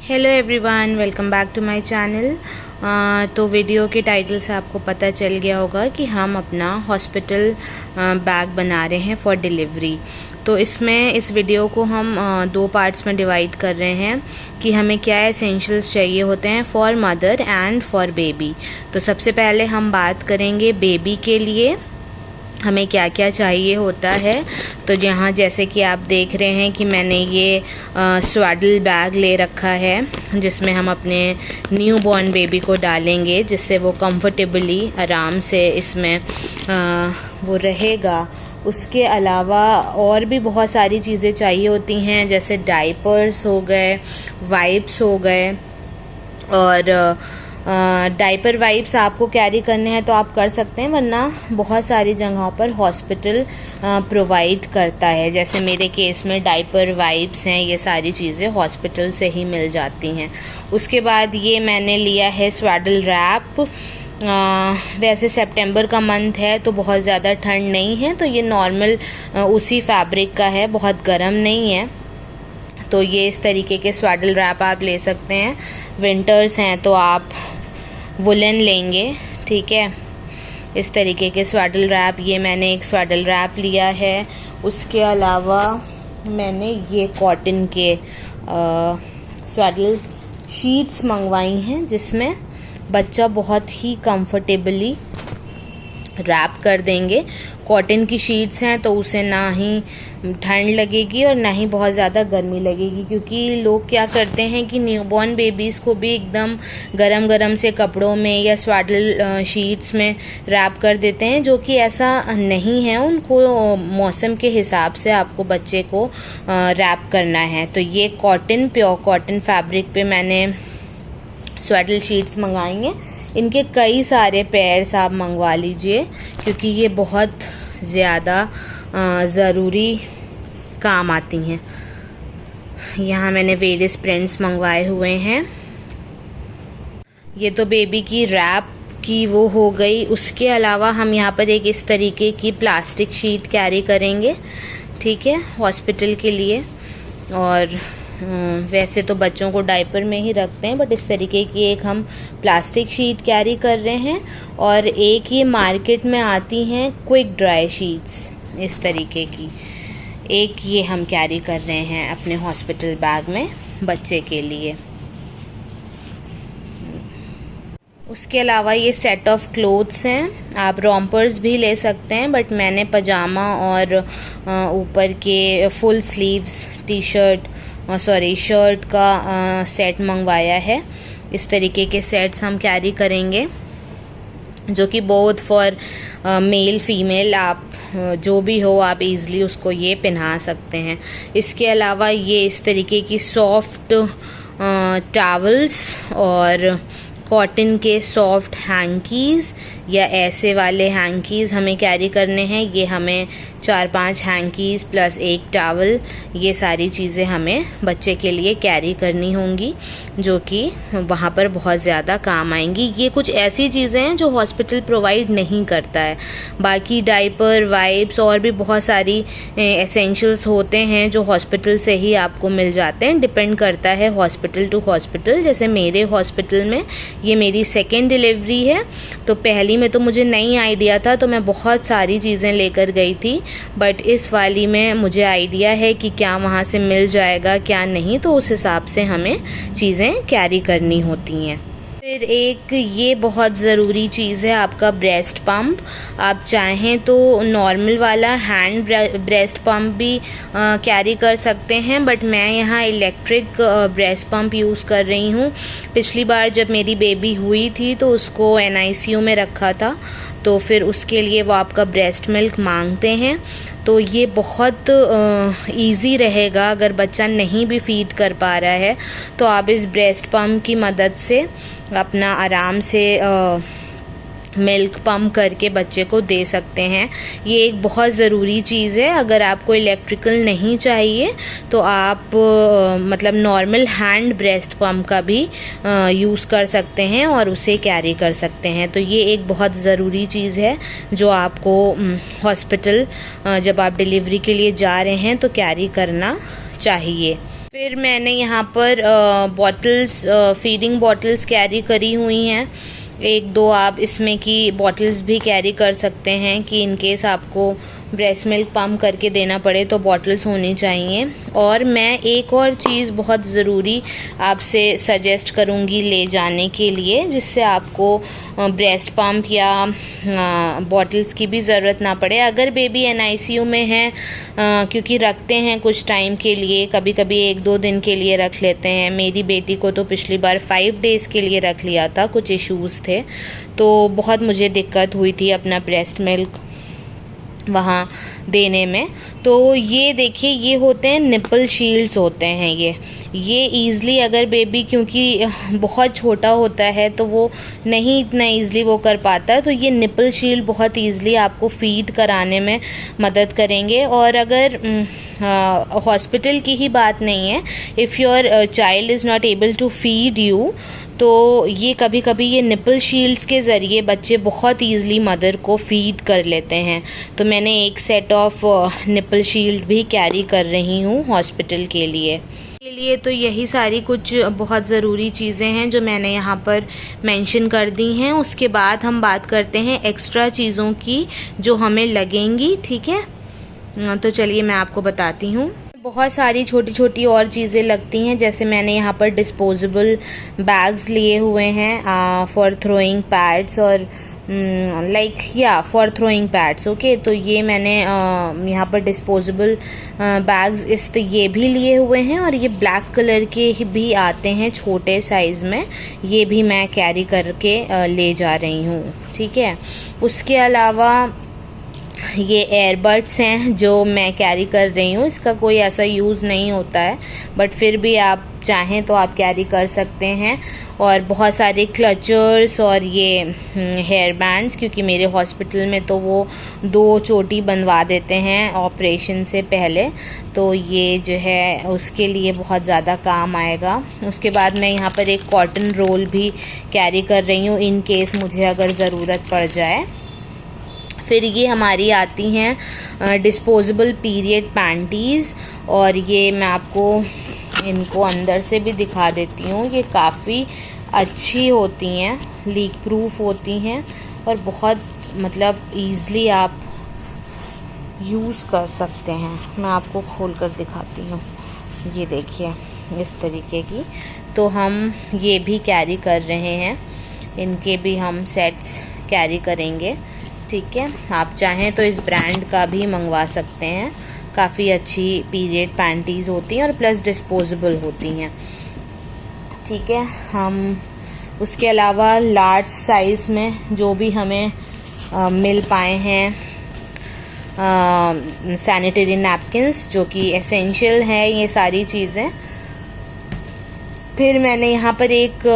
Hello everyone, welcome back to my channel. तो video के title से आपको पता चल गया होगा कि हम अपना हॉस्पिटल बैग बना रहे हैं फॉर डिलीवरी। तो इसमें इस वीडियो को हम दो पार्ट्स में डिवाइड कर रहे हैं कि हमें क्या एसेंशियल्स चाहिए होते हैं for mother and for baby. तो सबसे पहले हम बात करेंगे बेबी के लिए हमें क्या क्या चाहिए होता है। तो यहाँ जैसे कि आप देख रहे हैं कि मैंने ये स्वेडल बैग ले रखा है जिसमें हम अपने न्यू बॉर्न बेबी को डालेंगे, जिससे वो कंफर्टेबली आराम से इसमें वो रहेगा। उसके अलावा और भी बहुत सारी चीज़ें चाहिए होती हैं, जैसे डाइपर्स हो गए, वाइप्स हो गए। और डाइपर वाइप्स आपको कैरी करने हैं तो आप कर सकते हैं, वरना बहुत सारी जगहों पर हॉस्पिटल प्रोवाइड करता है। जैसे मेरे केस में डाइपर वाइप्स हैं, ये सारी चीज़ें हॉस्पिटल से ही मिल जाती हैं। उसके बाद ये मैंने लिया है स्वेडल रैप। वैसे सितंबर का मंथ है तो बहुत ज़्यादा ठंड नहीं है, तो ये नॉर्मल उसी फैब्रिक का है, बहुत गर्म नहीं है। तो ये इस तरीके के स्वेडल रैप आप ले सकते हैं। विंटर्स हैं तो आप वुलन लेंगे, ठीक है। इस तरीके के स्वेडल रैप, ये मैंने एक स्वेडल रैप लिया है। उसके अलावा मैंने ये कॉटन के स्वेडल शीट्स मंगवाई हैं, जिसमें बच्चा बहुत ही कंफर्टेबली रैप कर देंगे। कॉटन की शीट्स हैं तो उसे ना ही ठंड लगेगी और ना ही बहुत ज़्यादा गर्मी लगेगी, क्योंकि लोग क्या करते हैं कि न्यूबॉर्न बेबीज़ को भी एकदम गरम गरम से कपड़ों में या स्वेडल शीट्स में रैप कर देते हैं, जो कि ऐसा नहीं है। उनको मौसम के हिसाब से आपको बच्चे को रैप करना है। तो ये कॉटन, प्योर कॉटन फैब्रिक पे मैंने स्वेडल शीट्स मंगाई हैं। इनके कई सारे पेयर्स आप मंगवा लीजिए, क्योंकि ये बहुत ज़्यादा ज़रूरी काम आती हैं। यहाँ मैंने वेरियस प्रिंट्स मंगवाए हुए हैं। ये तो बेबी की रैप की वो हो गई। उसके अलावा हम यहाँ पर एक इस तरीके की प्लास्टिक शीट कैरी करेंगे, ठीक है, हॉस्पिटल के लिए। और वैसे तो बच्चों को डायपर में ही रखते हैं, बट इस तरीके की एक हम प्लास्टिक शीट कैरी कर रहे हैं। और एक ये मार्केट में आती हैं क्विक ड्राई शीट्स, इस तरीके की एक ये हम कैरी कर रहे हैं अपने हॉस्पिटल बैग में बच्चे के लिए। उसके अलावा ये सेट ऑफ क्लोथ्स हैं। आप रॉम्पर्स भी ले सकते हैं, बट मैंने पजामा और ऊपर के फुल स्लीव्स शर्ट का सेट मंगवाया है। इस तरीके के सेट्स हम कैरी करेंगे, जो कि बोथ फॉर मेल फीमेल, आप जो भी हो आप इजीली उसको ये पहना सकते हैं। इसके अलावा ये इस तरीके की सॉफ्ट टॉवल्स और कॉटन के सॉफ्ट हैंकीज़ या ऐसे वाले हैंकीज़ हमें कैरी करने हैं। ये हमें 4-5 हैंकीज़ प्लस एक टॉवल, ये सारी चीज़ें हमें बच्चे के लिए कैरी करनी होंगी, जो कि वहाँ पर बहुत ज़्यादा काम आएंगी। ये कुछ ऐसी चीज़ें हैं जो हॉस्पिटल प्रोवाइड नहीं करता है। बाकी डाइपर, वाइप्स और भी बहुत सारी एसेंशियल्स होते हैं जो हॉस्पिटल से ही आपको मिल जाते हैं। डिपेंड करता है हॉस्पिटल टू हॉस्पिटल। जैसे मेरे हॉस्पिटल में ये मेरी सेकेंड डिलीवरी है, तो पहली में तो मुझे नहीं आइडिया था, तो मैं बहुत सारी चीज़ें लेकर गई थी। बट इस वाली में मुझे आइडिया है कि क्या वहाँ से मिल जाएगा क्या नहीं, तो उस हिसाब से हमें चीज़ें कैरी करनी होती हैं। फिर एक ये बहुत ज़रूरी चीज़ है आपका ब्रेस्ट पंप। आप चाहें तो नॉर्मल वाला हैंड ब्रेस्ट पंप भी कैरी कर सकते हैं, बट मैं यहाँ इलेक्ट्रिक ब्रेस्ट पंप यूज़ कर रही हूँ। पिछली बार जब मेरी बेबी हुई थी तो उसको NICU में रखा था, तो फिर उसके लिए वो आपका ब्रेस्ट मिल्क मांगते हैं। तो ये बहुत इजी रहेगा, अगर बच्चा नहीं भी फीड कर पा रहा है तो आप इस ब्रेस्ट पंप की मदद से अपना आराम से मिल्क पम्प करके बच्चे को दे सकते हैं। ये एक बहुत ज़रूरी चीज़ है। अगर आपको इलेक्ट्रिकल नहीं चाहिए तो आप मतलब नॉर्मल हैंड ब्रेस्ट पम्प का भी यूज़ कर सकते हैं और उसे कैरी कर सकते हैं। तो ये एक बहुत ज़रूरी चीज़ है जो आपको हॉस्पिटल जब आप डिलीवरी के लिए जा रहे हैं तो कैरी करना चाहिए। फिर मैंने यहाँ पर बॉटल्स, फीडिंग बॉटल्स कैरी करी हुई हैं। 1-2 आप इसमें की बॉटल्स भी कैरी कर सकते हैं कि इन केस आपको ब्रेस्ट मिल्क पम्प करके देना पड़े तो बॉटल्स होनी चाहिए। और मैं एक और चीज़ बहुत ज़रूरी आपसे सजेस्ट करूँगी ले जाने के लिए, जिससे आपको ब्रेस्ट पम्प या बॉटल्स की भी ज़रूरत ना पड़े। अगर बेबी NICU में है, क्योंकि रखते हैं कुछ टाइम के लिए, कभी कभी 1-2 दिन के लिए रख लेते हैं। मेरी बेटी को तो पिछली बार 5 डेज़ के लिए रख लिया था, कुछ इश्यूज़ थे तो बहुत मुझे दिक्कत हुई थी अपना ब्रेस्ट मिल्क वहाँ देने में। तो ये देखिए, ये होते हैं निपल शील्ड्स होते हैं ये ईज़िली, अगर बेबी क्योंकि बहुत छोटा होता है तो वो नहीं इतना ईज़िली वो कर पाता है, तो ये निपल शील्ड बहुत ईज़िली आपको फीड कराने में मदद करेंगे। और अगर हॉस्पिटल की ही बात नहीं है, if your child is not able to feed you, तो ये कभी कभी ये निपल शील्ड्स के ज़रिए बच्चे बहुत ईज़िली मदर को फीड कर लेते हैं। तो मैंने एक सेट ऑफ निपल शील्ड भी कैरी कर रही हूँ हॉस्पिटल के लिए। तो यही सारी कुछ बहुत ज़रूरी चीज़ें हैं जो मैंने यहाँ पर मेंशन कर दी हैं। उसके बाद हम बात करते हैं एक्स्ट्रा चीज़ों की जो हमें लगेंगी, ठीक है। तो चलिए मैं आपको बताती हूँ। बहुत सारी छोटी छोटी और चीज़ें लगती हैं, जैसे मैंने यहाँ पर डिस्पोजेबल बैग्स लिए हुए हैं फॉर थ्रोइंग पैड्स और फॉर थ्रोइंग पैड्स, ओके। तो ये मैंने यहाँ पर डिस्पोजेबल बैग्स ये भी लिए हुए हैं, और ये ब्लैक कलर के भी आते हैं छोटे साइज़ में, ये भी मैं कैरी करके ले जा रही हूँ, ठीक है। उसके अलावा ये एयरबड्स हैं जो मैं कैरी कर रही हूँ। इसका कोई ऐसा यूज़ नहीं होता है, बट फिर भी आप चाहें तो आप कैरी कर सकते हैं। और बहुत सारे क्लचर्स और ये हेयर बैंड्स, क्योंकि मेरे हॉस्पिटल में तो वो 2 चोटी बनवा देते हैं ऑपरेशन से पहले, तो ये जो है उसके लिए बहुत ज़्यादा काम आएगा। उसके बाद मैं यहाँ पर एक कॉटन रोल भी कैरी कर रही हूँ इन केस मुझे अगर ज़रूरत पड़ जाए। फिर ये हमारी आती हैं डिस्पोजेबल पीरियड पैंटीज़, और ये मैं आपको इनको अंदर से भी दिखा देती हूँ। ये काफ़ी अच्छी होती हैं, लीक प्रूफ होती हैं, और बहुत मतलब ईज़िली आप यूज़ कर सकते हैं। मैं आपको खोल कर दिखाती हूँ, ये देखिए इस तरीके की। तो हम ये भी कैरी कर रहे हैं, इनके भी हम सेट्स कैरी करेंगे, ठीक है। आप चाहें तो इस ब्रांड का भी मंगवा सकते हैं, काफ़ी अच्छी पीरियड पैंटीज़ होती हैं और प्लस डिस्पोजेबल होती हैं, ठीक है। हम उसके अलावा लार्ज साइज़ में जो भी हमें मिल पाए हैं सैनिटरी नैपकिन्स, जो कि एसेंशियल है ये सारी चीज़ें। फिर मैंने यहाँ पर एक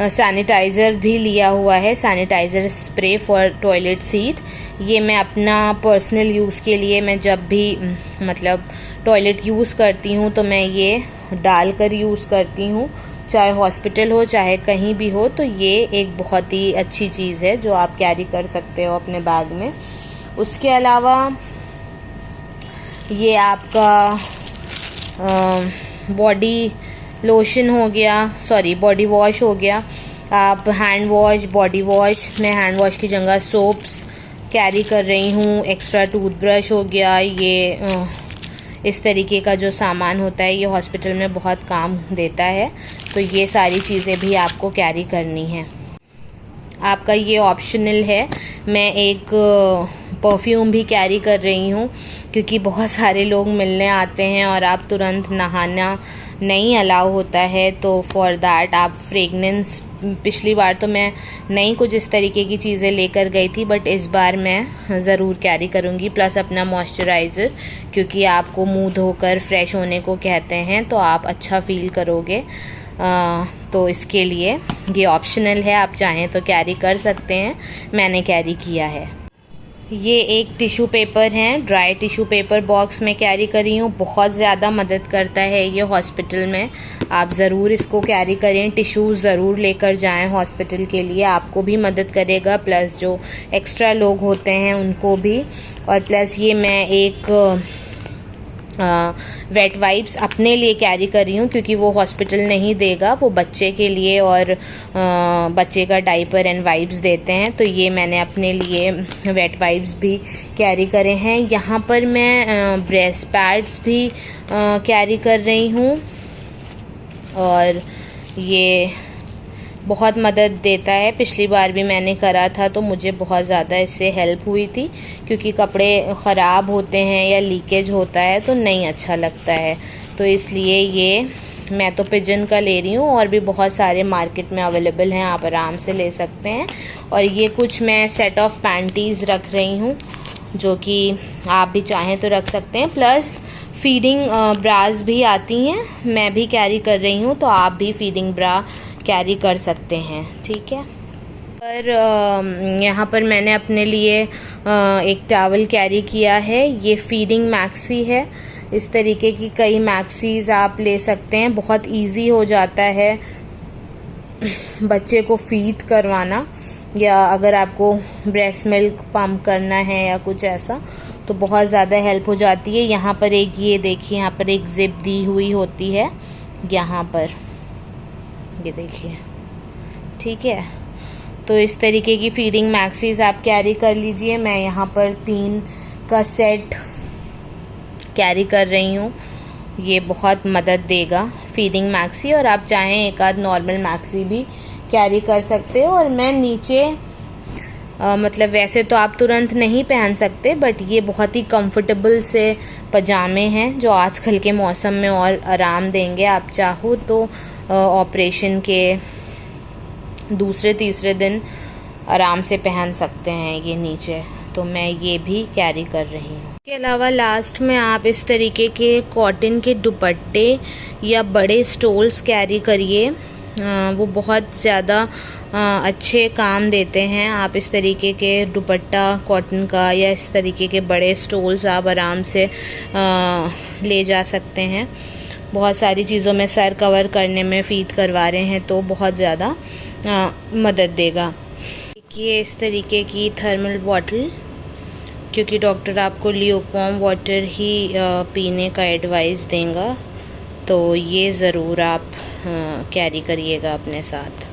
सैनिटाइज़र भी लिया हुआ है, sanitiser spray for toilet seat. ये मैं अपना पर्सनल यूज़ के लिए, मैं जब भी मतलब टॉयलेट यूज़ करती हूँ तो मैं ये डालकर यूज़ करती हूँ, चाहे हॉस्पिटल हो चाहे कहीं भी हो। तो ये एक बहुत ही अच्छी चीज़ है जो आप कैरी कर सकते हो अपने बैग में। उसके अलावा ये आपका बॉडी लोशन हो गया, सॉरी बॉडी वॉश हो गया। आप हैंड वॉश, बॉडी वॉश, मैं हैंड वॉश की जगह सोप्स कैरी कर रही हूँ। एक्स्ट्रा टूथब्रश हो गया। ये इस तरीके का जो सामान होता है ये हॉस्पिटल में बहुत काम देता है, तो ये सारी चीज़ें भी आपको कैरी करनी है। आपका ये ऑप्शनल है। मैं एक परफ्यूम भी कैरी कर रही हूँ, क्योंकि बहुत सारे लोग मिलने आते हैं और आप तुरंत नहाना नहीं अलाउ होता है, तो फॉर दैट आप फ्रेगनेंस, पिछली बार तो मैं नहीं कुछ इस तरीके की चीज़ें लेकर गई थी, बट इस बार मैं ज़रूर कैरी करूँगी। प्लस अपना मॉइस्चराइज़र, क्योंकि आपको मुंह धोकर फ्रेश होने को कहते हैं तो आप अच्छा फील करोगे, तो इसके लिए ये ऑप्शनल है, आप चाहें तो कैरी कर सकते हैं, मैंने कैरी किया है। ये एक टिश्यू पेपर है, ड्राई टिश्यू पेपर बॉक्स में कैरी करी हूँ, बहुत ज़्यादा मदद करता है ये हॉस्पिटल में, आप ज़रूर इसको कैरी करें। टिश्यूज़ ज़रूर लेकर जाएं हॉस्पिटल के लिए, आपको भी मदद करेगा, प्लस जो एक्स्ट्रा लोग होते हैं उनको भी। और प्लस ये मैं एक वेट वाइप्स अपने लिए कैरी कर रही हूँ, क्योंकि वो हॉस्पिटल नहीं देगा, वो बच्चे के लिए और बच्चे का डाइपर एंड वाइप्स देते हैं। तो ये मैंने अपने लिए वेट वाइप्स भी कैरी करे हैं। यहाँ पर मैं ब्रेस्ट पैड्स भी कैरी कर रही हूँ, और ये बहुत मदद देता है। पिछली बार भी मैंने करा था तो मुझे बहुत ज़्यादा इससे हेल्प हुई थी, क्योंकि कपड़े ख़राब होते हैं या लीकेज होता है तो नहीं अच्छा लगता है। तो इसलिए ये मैं तो पिजन का ले रही हूँ, और भी बहुत सारे मार्केट में अवेलेबल हैं, आप आराम से ले सकते हैं। और ये कुछ मैं सेट ऑफ पैंटीज़ रख रही हूँ, जो कि आप भी चाहें तो रख सकते हैं। प्लस फीडिंग ब्रास भी आती हैं, मैं भी कैरी कर रही हूँ, तो आप भी फीडिंग ब्रा कैरी कर सकते हैं, ठीक है। पर यहाँ पर मैंने अपने लिए एक टॉवल कैरी किया है। ये फीडिंग मैक्सी है। इस तरीके की कई मैक्सीज आप ले सकते हैं, बहुत इजी हो जाता है बच्चे को फीड करवाना, या अगर आपको ब्रेस्ट मिल्क पम्प करना है या कुछ ऐसा, तो बहुत ज़्यादा हेल्प हो जाती है। यहाँ पर एक ये देखिए, यहाँ पर एक जिप दी हुई होती है, यहाँ पर ये देखिए, ठीक है। तो इस तरीके की फीडिंग मैक्सीज आप कैरी कर लीजिए। मैं यहाँ पर 3 का सेट कैरी कर रही हूँ, ये बहुत मदद देगा फीडिंग मैक्सी। और आप चाहें एक आध नॉर्मल मैक्सी भी कैरी कर सकते हो। और मैं नीचे मतलब वैसे तो आप तुरंत नहीं पहन सकते, बट ये बहुत ही कंफर्टेबल से पजामे हैं, जो आजकल के मौसम में और आराम देंगे। आप चाहो तो ऑपरेशन के दूसरे तीसरे दिन आराम से पहन सकते हैं ये नीचे। तो मैं ये भी कैरी कर रही हूँ। इसके अलावा लास्ट में आप इस तरीके के कॉटन के दुपट्टे या बड़े स्टोल्स कैरी करिए, वो बहुत ज़्यादा अच्छे काम देते हैं। आप इस तरीके के दुपट्टा कॉटन का या इस तरीके के बड़े स्टोल्स आप आराम से ले जा सकते हैं। बहुत सारी चीज़ों में सर कवर करने में फीड करवा रहे हैं तो बहुत ज़्यादा मदद देगा। ये इस तरीके की थर्मल बॉटल, क्योंकि डॉक्टर आपको ल्यूकवार्म वाटर ही पीने का एडवाइस देगा, तो ये ज़रूर आप कैरी करिएगा अपने साथ।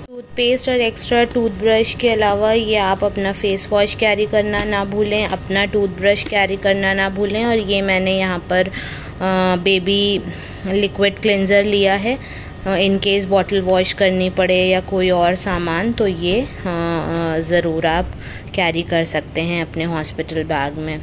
टूथपेस्ट और एक्स्ट्रा टूथब्रश के अलावा ये आप अपना फेस वॉश कैरी करना ना भूलें, अपना टूथब्रश कैरी करना ना भूलें। और ये मैंने यहाँ पर बेबी लिक्विड क्लेंज़र लिया है, इन केस बॉटल वॉश करनी पड़े या कोई और सामान, तो ये ज़रूर आप कैरी कर सकते हैं अपने हॉस्पिटल बैग में।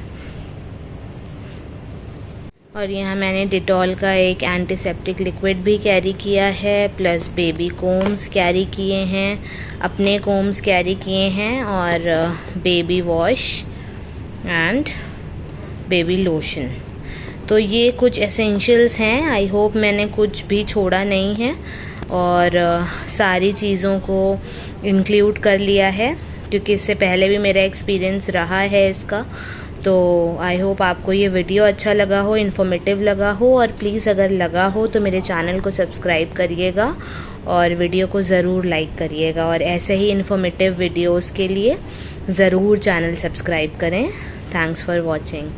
और यहाँ मैंने डिटॉल का एक एंटीसेप्टिक लिक्विड भी कैरी किया है, प्लस बेबी कोम्स कैरी किए हैं, अपने कोम्स कैरी किए हैं, और baby wash and baby lotion. तो ये कुछ एसेंशियल्स हैं। आई होप मैंने कुछ भी छोड़ा नहीं है और सारी चीज़ों को इंक्लूड कर लिया है, क्योंकि इससे पहले भी मेरा एक्सपीरियंस रहा है इसका। तो आई होप आपको ये वीडियो अच्छा लगा हो, इन्फॉर्मेटिव लगा हो, और प्लीज़ अगर लगा हो तो मेरे चैनल को सब्सक्राइब करिएगा और वीडियो को ज़रूर लाइक करिएगा। और ऐसे ही इन्फॉर्मेटिव वीडियोस के लिए ज़रूर चैनल सब्सक्राइब करें। Thanks for watching.